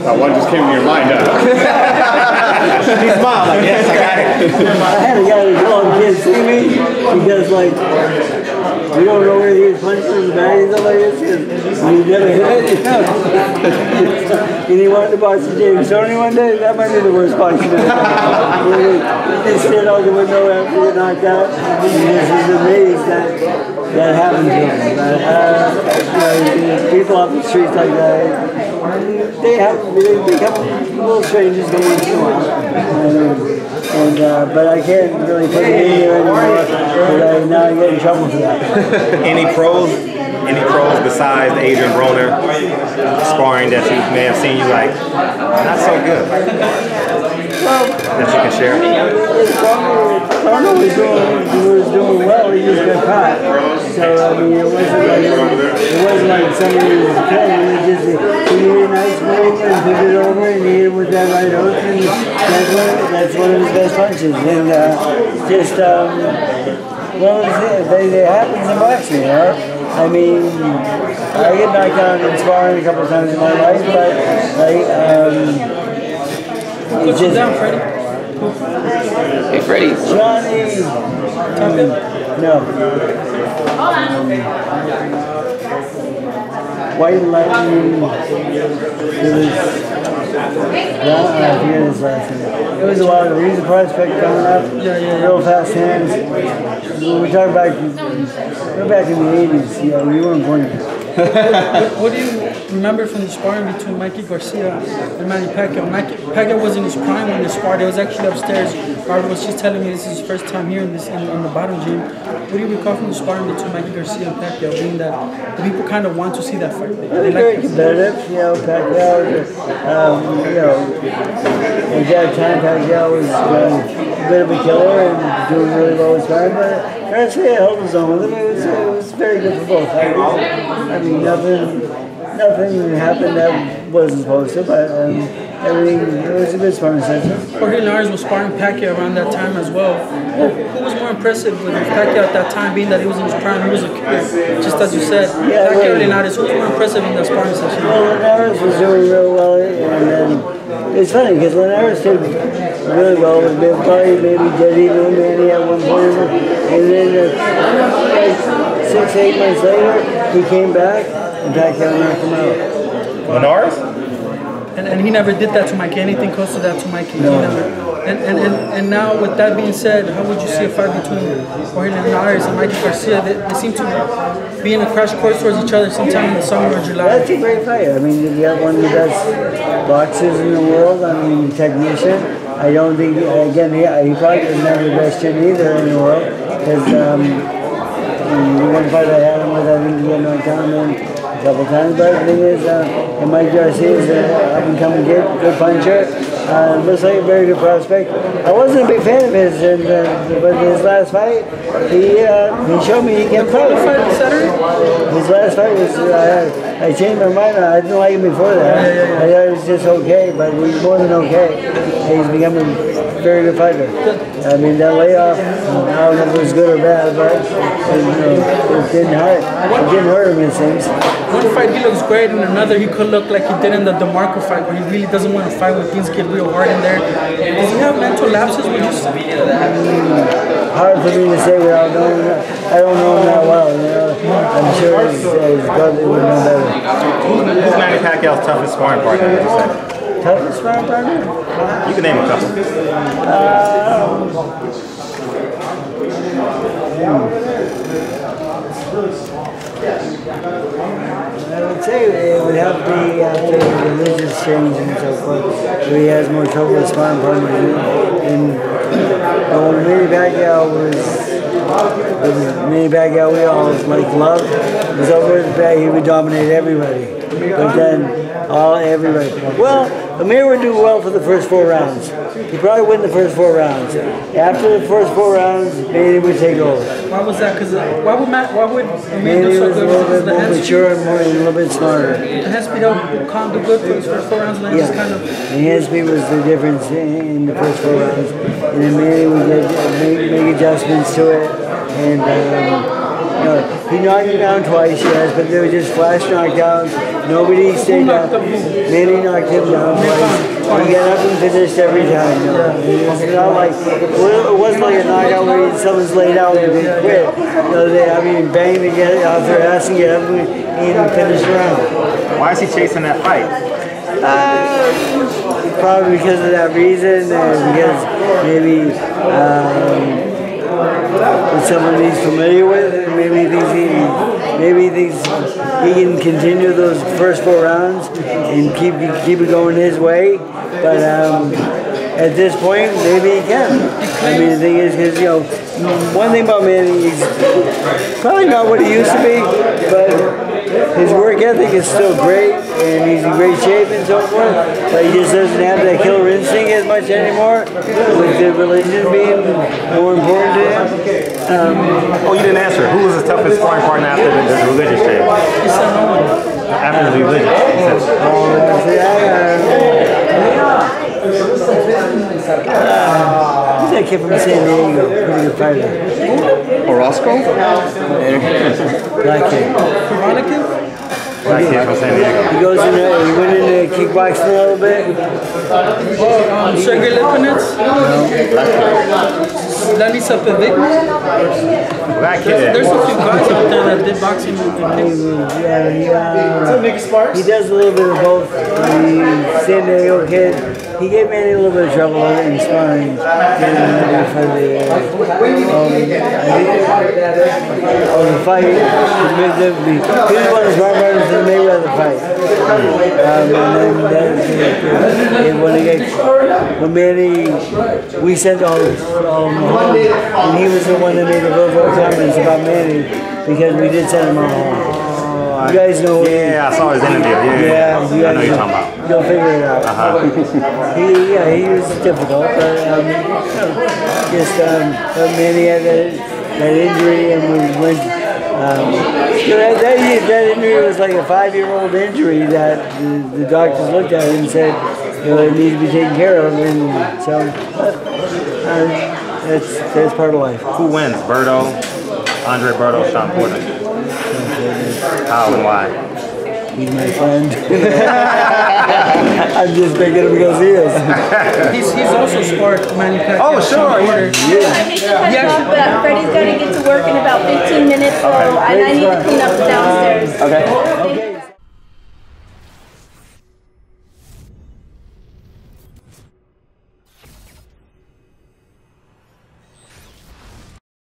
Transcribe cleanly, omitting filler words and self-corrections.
One just came to your mind, huh? He smiled like, yes, I got it. I had a guy who called and can't see me because, like, we don't know where he was punching in the bag and stuff like this because he never hit it, you know. And he wanted to box the James Tony one day. That might be the worst boxing day. He stood out the window after he got knocked out. And this is amazed that happened to him. But, you know, people off the streets like that, they become little strangers once in a while. But I can't really put it in here anymore because now I get in trouble for that. Any pros besides Adrian Broner sparring that you may have seen you like, not so good? Well, that you can share? Broner was doing well, he just got caught. So, I mean, it wasn't like somebody who was killing him. He made a nice move and took it over and he hit it with that right hook, and that's one of his best punches. And well, it happens in boxing, you know? I mean, I get knocked out in sparring a couple of times in my life, but Put you down, Freddie. Hey, Freddie. Johnny. No. White Lightning. I forget his last name. It was a while ago. He was a prospect coming up. Real fast hands. We're talking back in the 80s. You know, you weren't born yet. What do you remember from the sparring between Mikey Garcia and Manny Pacquiao? Pacquiao was in his prime when they sparred. It was actually upstairs. Barbara was just telling me this is his first time here in the bottom gym. What do you recall from the sparring between Mikey Garcia and Pacquiao, being that the people kind of want to see that fight? They very competitive, you know. Pacquiao, you know, at that time Pacquiao was a bit of a killer and doing really well with sparring, but Garcia held his own with him. It was very good for both. I mean, nothing happened that wasn't supposed to, but everything, it was a good sparring session. Jorge Linares was sparring Pacquiao around that time as well. Who was more impressive with Pacquiao at that time, being that he was in his prime, he was a kid, just as you said? Yeah, Pacquiao and Linares, who was more impressive in that sparring session? Well, Linares was doing real well, and then it's funny because Linares did really well with Bill Party, maybe dead even with Manny at one point, and then like 6-8 months later, he came back and Pacquiao knocked him out. Linares? And he never did that to Mikey, anything close to that to Mikey. No. And now, with that being said, how would you see a fight between Jorge Linares and Mikey Garcia? They seem to be in a crash course towards each other sometime in the summer or July. That's a great fight. I mean, you got one of the best boxers in the world. I mean, technician. I don't think, again, he probably doesn't have the best chin either in the world. Because the one fight I had him with, I think he got knocked down a couple times. But the thing is, Mike Garcia is an up-and-coming good puncher. Looks like a very good prospect. I wasn't a big fan of his, but his last fight, he showed me he can fight. His last fight was, I changed my mind. I didn't like him before that. I thought he was just okay, but he's more than okay. He's becoming a very good fighter. I mean, that layoff, I don't know if it was good or bad, but it didn't hurt. It didn't hurt him, it seems. One fight he looks great, and another he could look like he did in the DeMarco fight, where he really doesn't want to fight when things get real hard in there. Does he have mental lapses? Would you say? Hard for me to say without knowing him. I don't know him that well, you know. I'm sure his brother would know better. Who's Manny Pacquiao's toughest sparring partner, would you say? Toughest sparring partner? You can name a couple. I would say it would have to be after the religious change and so forth, where he has more trouble with sparring partners. And when Manny Pacquiao we all like love, was over his back, he would dominate everybody. But then everybody. Well, Amir would do well for the first 4 rounds. He'd probably win the first 4 rounds. After the first 4 rounds, Manny would take over. Why was that? Because why would Amir Manny do so was a good? little bit more mature and a little bit smarter. The hand speed helped Khan do good for his first 4 rounds, and then just kind of. The hand speed was the difference in the first 4 rounds. And then Manny would make adjustments to it. And he knocked him down twice, yes, but they were just flash knockdowns. Nobody stayed up. Manny knocked him down twice. He got up and finished every time. It's not like, it wasn't like a knockout where someone's laid out and they quit. I mean, bang to get off their ass and get up and finish the round. Why is he chasing that fight? Probably because of that reason, and because maybe it's someone he's familiar with, and maybe he thinks he can continue those first 4 rounds and keep it going his way. But at this point, maybe he can. I mean, the thing is, because one thing about Manny, he's probably not what he used to be, but his work ethic is still great, and he's in great shape and so forth, but he just doesn't have that killer instinct as much anymore, with the religion being more important to him. You didn't answer. Who was his toughest sparring partner after the religious change? After the religious who's that kid from San Diego? Pretty good fighter. Orozco? Black kid. Black kid from San Diego. He goes he went into kickboxing a little bit. Jorge Linares? Lanisa Pevic? Black kid. There's a few guys out there that did boxing. He does a little bit of both. The San Diego kid, he gave Manny a little bit of trouble in sparring. The fight. He was one of the smart partners in the Mayweather fight. When Manny, we sent all home, and he was the one that made the verbal comments about Manny because we did send him all home. You guys know. Yeah, I saw his interview. Yeah, I know what you're talking about. You'll figure it out. He was difficult, but Manny had that injury, and we went. That injury was like a 5-year-old injury that the doctors looked at it and said, it needs to be taken care of, and so that's part of life. Who wins? Berto, Andre Berto, Sean Porter? How and why? He's my friend. I'm just picking him because he is. He's also sparred Manny Pacquiao. Oh, sure. Freddie's got to get to work in about 15 minutes, so I need to clean up downstairs. Okay.